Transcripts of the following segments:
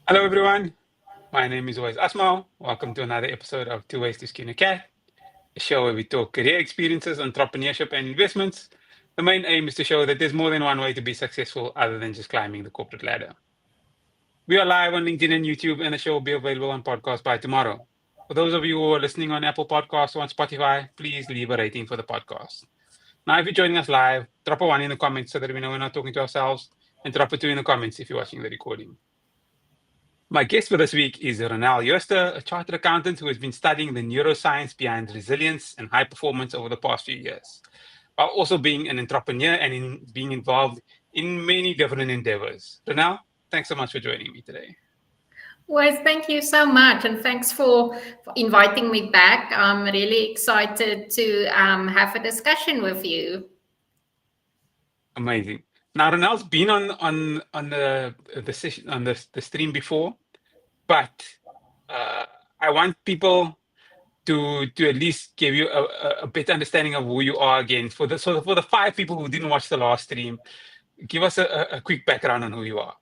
Hello, everyone. My name is always Asmal. Welcome to another episode of Two Ways to Skin a Cat, a show where we talk career experiences, entrepreneurship, and investments. The main aim is to show that there's more than one way to be successful other than just climbing the corporate ladder. We are live on LinkedIn and YouTube, and the show will be available on podcast by tomorrow. For those of you who are listening on Apple Podcasts or on Spotify, please leave a rating for the podcast. Now, if you're joining us live, drop a one in the comments so that we know we're not talking to ourselves, and drop a two in the comments if you're watching the recording. My guest for this week is Ronel Jooste, a chartered accountant who has been studying the neuroscience behind resilience and high performance over the past few years, while also being an entrepreneur and being involved in many different endeavors. Ronel, thanks so much for joining me today. Well, thank you so much, and thanks for inviting me back. I'm really excited to have a discussion with you. Amazing. Now, Ronel's been on the session on the stream before, but I want people to at least give you a better understanding of who you are again. For the five people who didn't watch the last stream, give us a quick background on who you are.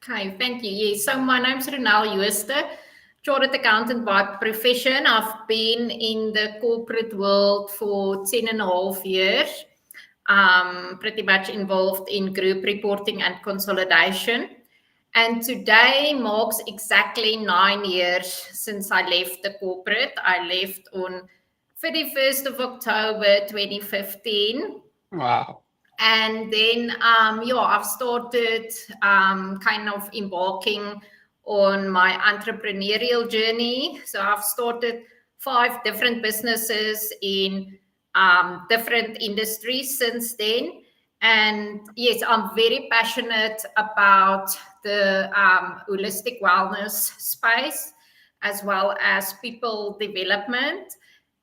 Okay, thank you. Yes, so my name's Ronel Jooste, chartered accountant by profession. I've been in the corporate world for 10 and a half years, pretty much involved in group reporting and consolidation. And today marks exactly 9 years since I left the corporate. I left on 31st of October 2015. Wow. And then, I've started kind of embarking on my entrepreneurial journey. So I've started 5 different businesses in different industries since then. And yes, I'm very passionate about the holistic wellness space as well as people development.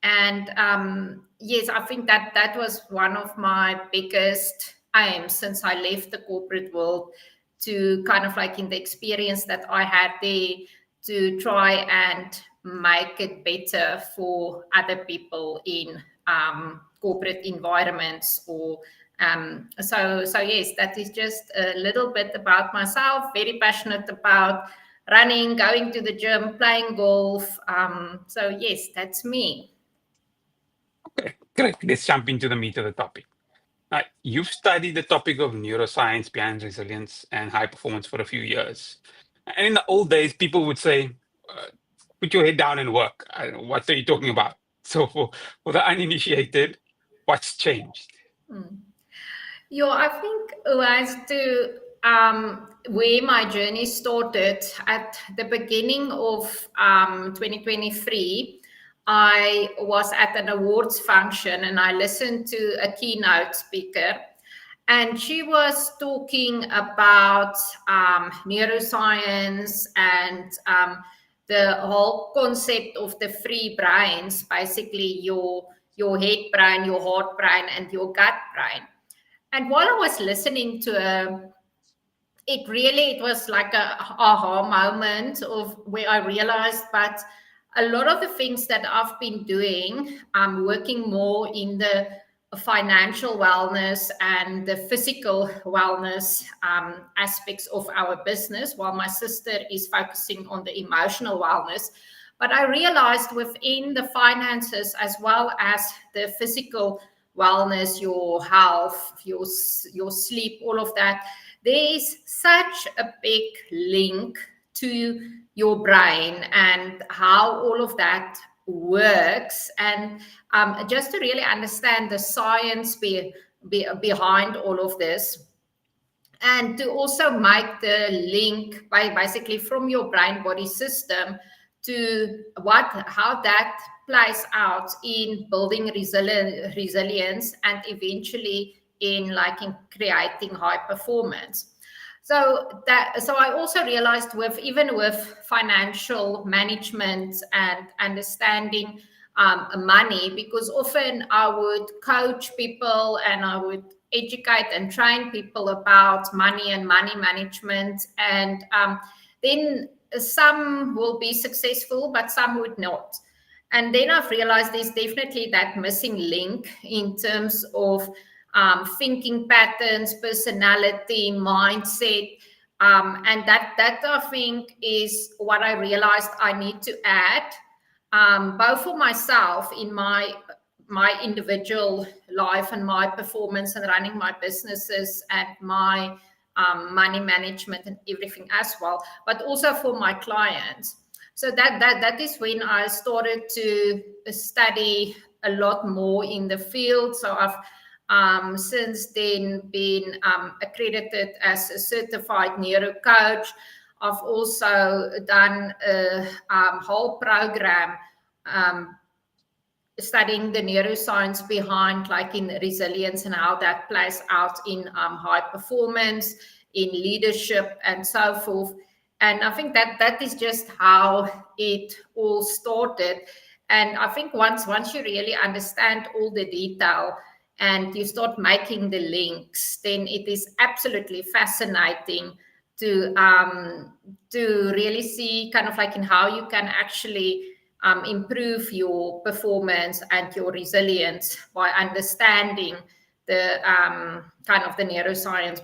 And yes, I think that was one of my biggest aims since I left the corporate world, to kind of like in the experience that I had there, to try and make it better for other people in corporate environments. Or so yes, that is just a little bit about myself. Very passionate about running, going to the gym, playing golf. So yes, that's me. Okay, great. Let's jump into the meat of the topic. You've studied the topic of neuroscience behind resilience and high performance for a few years. And in the old days, people would say, uh, put your head down and work. I don't know, what are you talking about? So for the uninitiated, what's changed? Mm. Yeah, I think as to where my journey started at the beginning of 2023, I was at an awards function and I listened to a keynote speaker, and she was talking about neuroscience and the whole concept of the three brains, basically your head brain, your heart brain, and your gut brain. And while I was listening to her, it was like a aha moment of where I realized, but a lot of the things that I've been doing, I'm working more in the financial wellness and the physical wellness aspects of our business, while my sister is focusing on the emotional wellness. But I realized within the finances as well as the physical wellness, your health, your sleep, all of that, there is such a big link to your brain and how all of that works. And just to really understand the science behind all of this, and to also make the link by basically from your brain body system to how that plays out in building resilience and eventually in creating high performance. So I also realized with even with financial management and understanding money, because often I would coach people and I would educate and train people about money and money management, and then some will be successful but some would not. And then I've realized there's definitely that missing link in terms of thinking patterns, personality, mindset, And that I think is what I realized I need to add, both for myself in my individual life and my performance and running my businesses and my money management and everything as well, but also for my clients. So that is when I started to study a lot more in the field. So I've since then been accredited as a certified neuro coach. I've also done a whole program studying the neuroscience behind, like in resilience and how that plays out in high performance, in leadership, and so forth. And I think that is just how it all started. And I think once you really understand all the detail and you start making the links, then it is absolutely fascinating to really see kind of like in how you can actually improve your performance and your resilience by understanding the kind of the neuroscience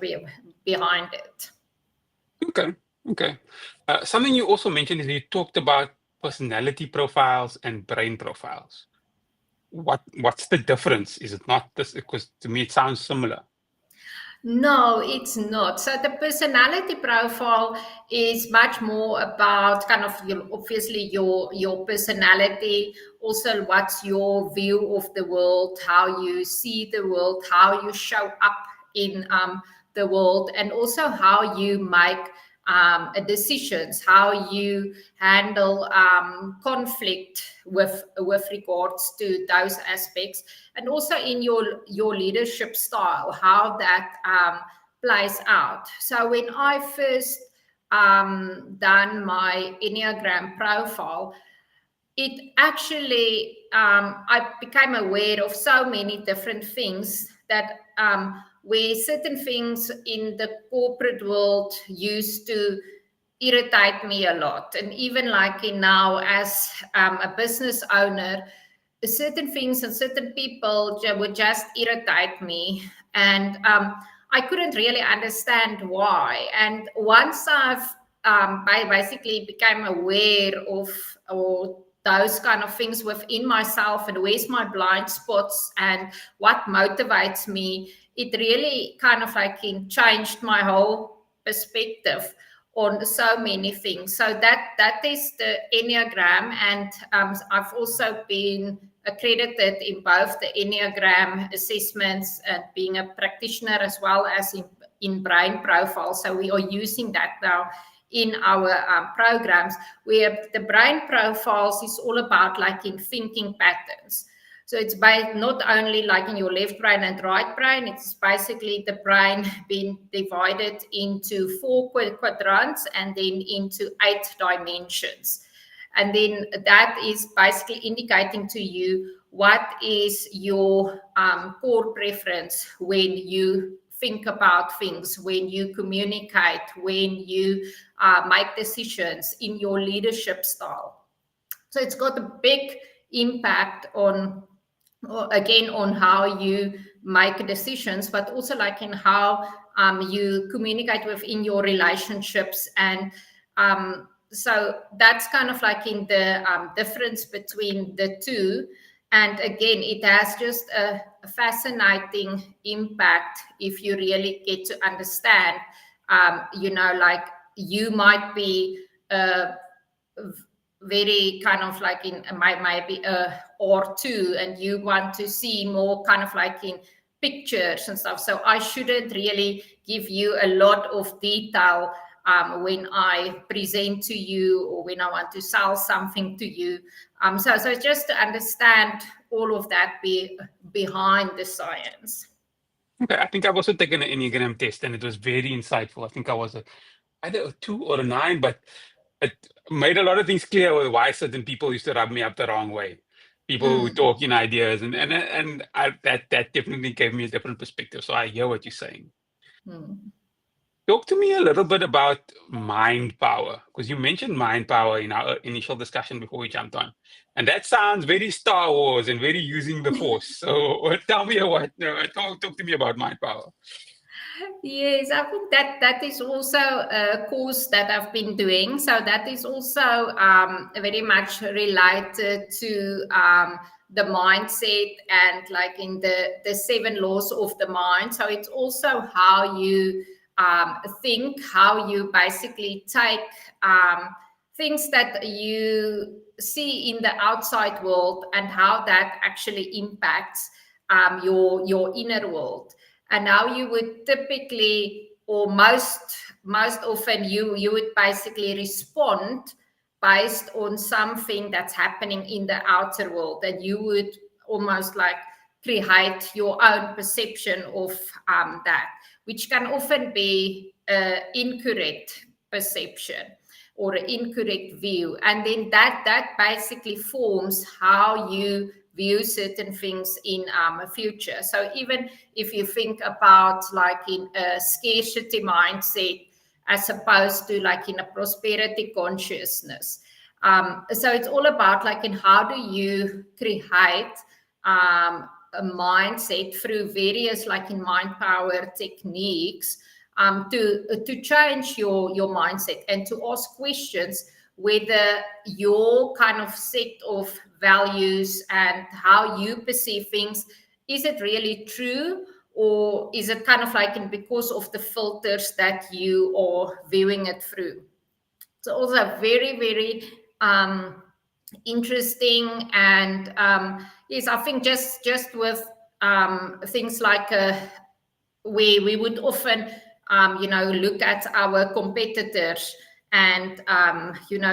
behind it. Okay. Okay. Something you also mentioned is you talked about personality profiles and brain profiles. What's the difference? Is it not this? Because to me it sounds similar. No, it's not. So the personality profile is much more about kind of obviously your personality, also what's your view of the world, how you see the world, how you show up in the world, and also how you make decisions, how you handle conflict with regards to those aspects, and also in your leadership style, how that plays out. So when I first done my enneagram profile, it actually I became aware of so many different things that where certain things in the corporate world used to irritate me a lot, and even like in now as a business owner, certain things and certain people would just irritate me, and I couldn't really understand why. And once I've I basically became aware of or those kind of things within myself and where's my blind spots and what motivates me, it really kind of like changed my whole perspective on so many things. So that is the enneagram, and I've also been accredited in both the enneagram assessments and being a practitioner as well as in brain profile. So we are using that now in our programs, where the brain profiles is all about like in thinking patterns. So it's by not only like in your left brain and right brain, it's basically the brain being divided into 4 quadrants and then into 8 dimensions. And then that is basically indicating to you what is your core preference when you think about things, when you communicate, when you make decisions in your leadership style. So it's got a big impact on, again, on how you make decisions, but also like in how you communicate within your relationships. And so that's kind of like in the difference between the two. And again, it has just a fascinating impact if you really get to understand, like you might be very kind of like in maybe a or two, and you want to see more kind of like in pictures and stuff. So I shouldn't really give you a lot of detail when I present to you or when I want to sell something to you. So just to understand all of that behind the science. Okay, I think I've also taken an Enneagram test and it was very insightful. I think I was either a 2 or a 9, but it made a lot of things clear with why certain people used to rub me up the wrong way. People who talk in ideas, that definitely gave me a different perspective. So I hear what you're saying. Hmm. Talk to me a little bit about mind power, because you mentioned mind power in our initial discussion before we jumped on. And that sounds very Star Wars and very using the Force. So tell me talk to me about mind power. Yes, I think that is also a course that I've been doing. So that is also very much related to the mindset and like in the 7 laws of the mind. So it's also how you think, how you basically take things that you see in the outside world and how that actually impacts your inner world. And now you would typically, or most often, you would basically respond based on something that's happening in the outer world, and you would almost like create your own perception of that, which can often be incorrect perception or an incorrect view, and then that basically forms how you view certain things in a future. So even if you think about like in a scarcity mindset as opposed to like in a prosperity consciousness, so it's all about like in how do you create a mindset through various like in mind power techniques to change your mindset and to ask questions whether your kind of set of values and how you perceive things, is it really true, or is it kind of like in because of the filters that you are viewing it through. So also very, very interesting. And yes, I think just with things like we would often look at our competitors and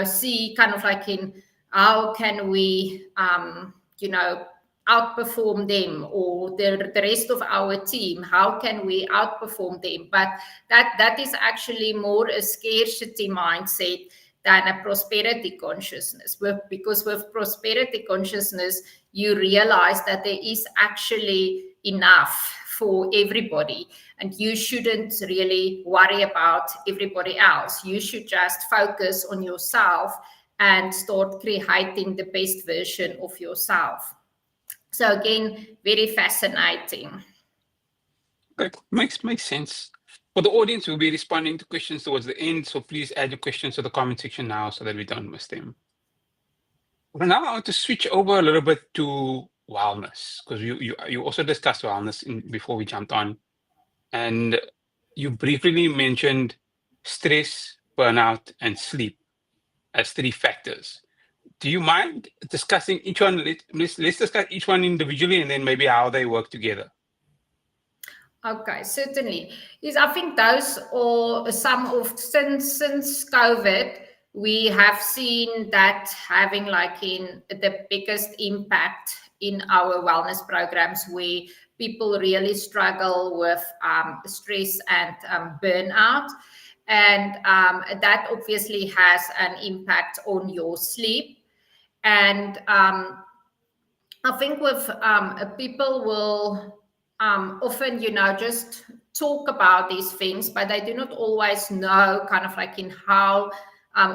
see kind of like in how can we outperform them, or the rest of our team, how can we outperform them. But that is actually more a scarcity mindset than a prosperity consciousness, because with prosperity consciousness you realize that there is actually enough for everybody, and you shouldn't really worry about everybody else. You should just focus on yourself and start creating the best version of yourself. So again, very fascinating. Okay, makes sense. For the audience, we'll be responding to questions towards the end, so please add your questions to the comment section now so that we don't miss them. But now I want to switch over a little bit to wellness, because you also discussed wellness before we jumped on, and you briefly mentioned stress, burnout, and sleep as 3 factors. Do you mind discussing each one? Let's discuss each one individually, and then maybe how they work together. Okay, certainly. Yes, I think those are some of since COVID, we have seen that having like in the biggest impact in our wellness programs, where people really struggle with stress and burnout. And that obviously has an impact on your sleep. And I think with people will often, just talk about these things, but they do not always know kind of like in how,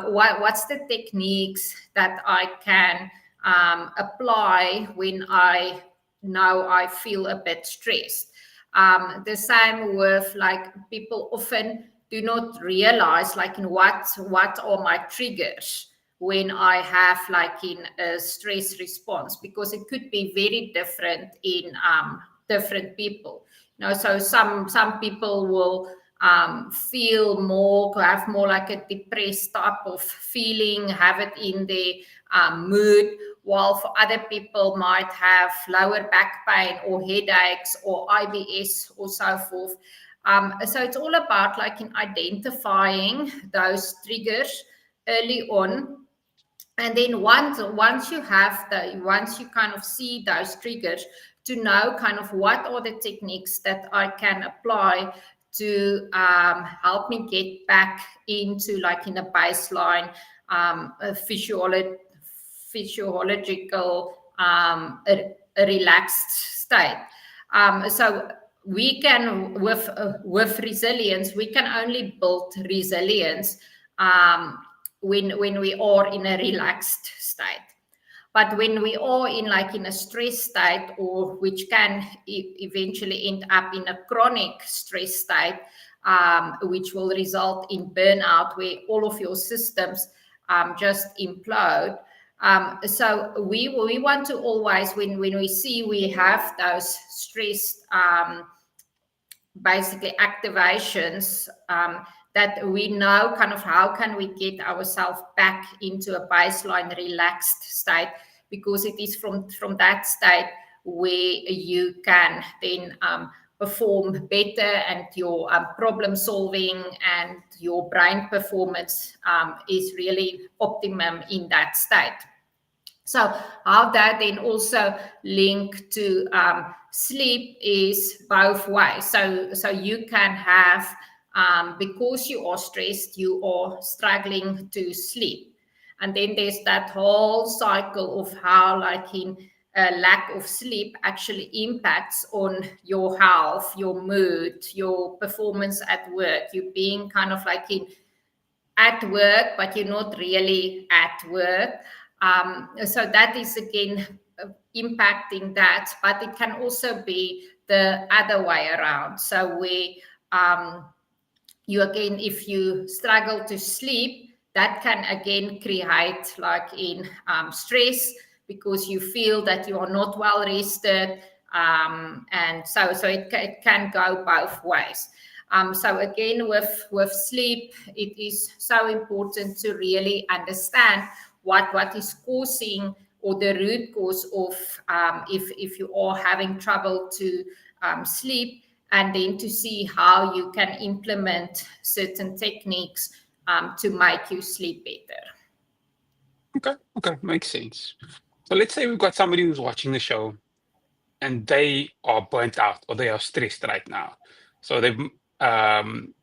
what's the techniques that I can apply when I know I feel a bit stressed. The same with like people often do not realize like in what are my triggers when I have like in a stress response, because it could be very different in different people. So some people will feel more, have more like a depressed type of feeling, have it in their mood, while for other people might have lower back pain or headaches or IBS or so forth. So it's all about like in identifying those triggers early on. And then once you have once you kind of see those triggers, to know kind of what are the techniques that I can apply to help me get back into like in a baseline a physiological a relaxed state. So we can with resilience, we can only build resilience when we are in a relaxed state. But when we are in like in a stress state, or which can eventually end up in a chronic stress state, which will result in burnout, where all of your systems just implode. So we want to always, when we see we have those stress basically activations, that we know kind of how can we get ourselves back into a baseline relaxed state, because it is from that state where you can then perform better, and your problem solving and your brain performance is really optimum in that state. So how that then also link to sleep is both ways. So you can have, because you are stressed, you are struggling to sleep. And then there's that whole cycle of how like in a lack of sleep actually impacts on your health, your mood, your performance at work. You being kind of like in at work, but you're not really at work. So that is again impacting that, but it can also be the other way around. So you again, if you struggle to sleep, that can again create like in stress, because you feel that you are not well rested, and so it can go both ways. So again, with sleep, it is so important to really understand what is causing, or the root cause of, if you are having trouble to sleep, and then to see how you can implement certain techniques to make you sleep better. Okay, makes sense. So let's say we've got somebody who's watching the show and they are burnt out or they are stressed right now. So um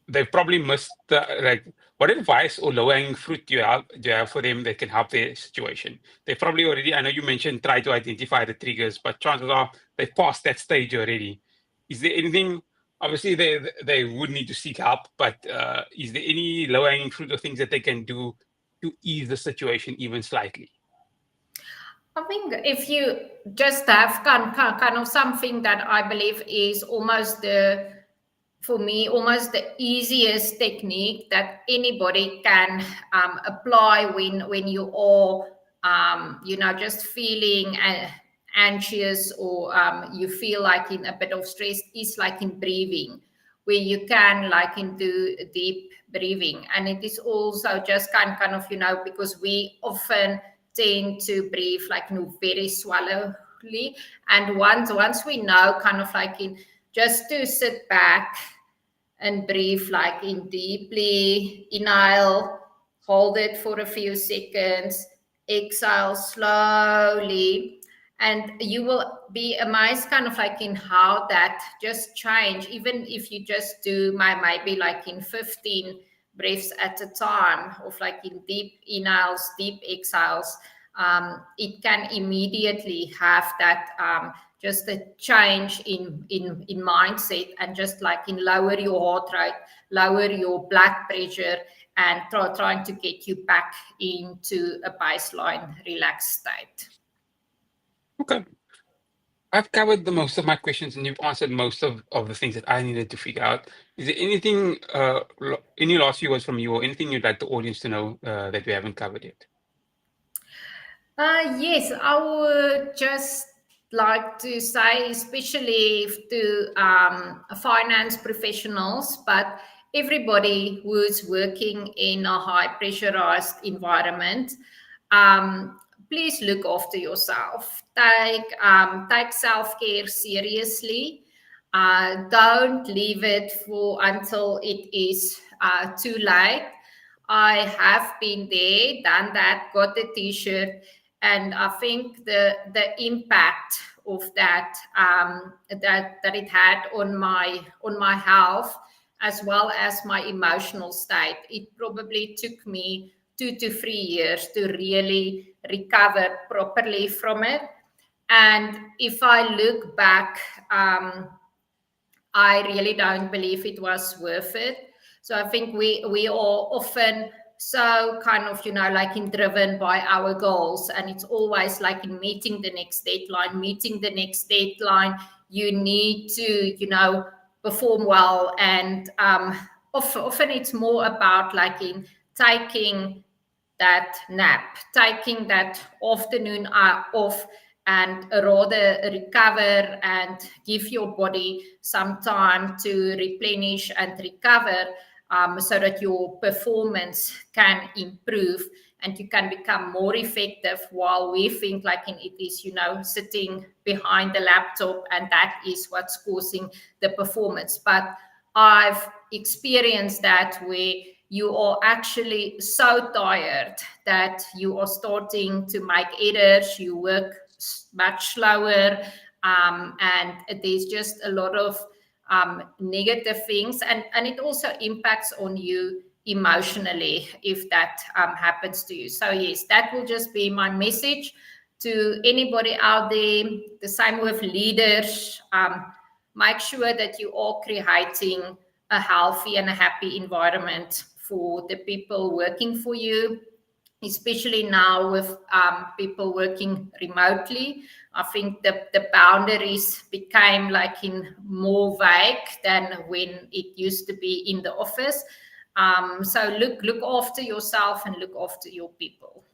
they've probably missed like, what advice or low hanging fruit do you have for them that can help their situation? They probably already, I know you mentioned try to identify the triggers, but chances are they've passed that stage already. Is there anything? Obviously, they would need to seek help, but is there any low hanging fruit or things that they can do to ease the situation even slightly? I think if you just have kind of something that I believe is almost for me, almost the easiest technique that anybody can apply when you are, just feeling anxious, or you feel like in a bit of stress, is like in breathing, where you can like in do deep breathing. And it is also just kind of, because we often tend to breathe like very swallowly. And once we know kind of like in just to sit back and breathe like in deeply, inhale, hold it for a few seconds, exhale slowly, and you will be amazed kind of like in how that just change, even if you just do maybe like in 15 breaths at a time, of like in deep inhales, deep exhales. It can immediately have that just a change in mindset, and just like in lower your heart rate, lower your blood pressure, and trying to get you back into a baseline relaxed state. Okay. I've covered the most of my questions and you've answered most of the things that I needed to figure out. Is there anything, any last few words from you or anything you'd like the audience to know that we haven't covered yet? Yes, I would just like to say, especially to finance professionals, but everybody who's working in a high pressurized environment, please look after yourself. Take self-care seriously. Don't leave it for until it is too late. I have been there, done that, got the t-shirt, and I think the impact of that that it had on my health, as well as my emotional state. It probably took me 2 to 3 years to really recover properly from it. And if I look back, I really don't believe it was worth it. So I think we are often so kind of, like driven by our goals. And it's always like in meeting the next deadline, you need to, perform well. And often it's more about like in taking that nap, taking that afternoon off, and rather recover and give your body some time to replenish and recover, so that your performance can improve and you can become more effective. While we think like it is, sitting behind the laptop, and that is what's causing the performance. But I've experienced that where you are actually so tired that you are starting to make errors, you work much slower, and there's just a lot of negative things, and it also impacts on you emotionally if that happens to you. So yes, that will just be my message to anybody out there. The same with leaders. Make sure that you are creating a healthy and a happy environment for the people working for you, especially now with people working remotely. I think the boundaries became like in more vague than when it used to be in the office. So look after yourself and look after your people.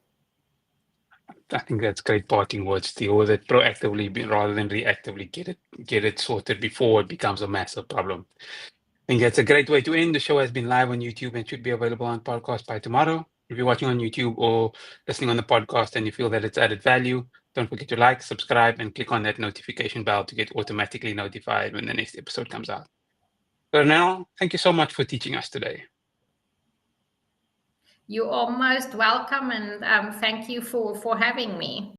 I think that's great parting words, Theo, that proactively rather than reactively get it sorted before it becomes a massive problem. I think that's a great way to end. The show has been live on YouTube and should be available on podcast by tomorrow. If you're watching on YouTube or listening on the podcast and you feel that it's added value, don't forget to like, subscribe, and click on that notification bell to get automatically notified when the next episode comes out. Ronel, thank you so much for teaching us today. You are most welcome, and thank you for having me.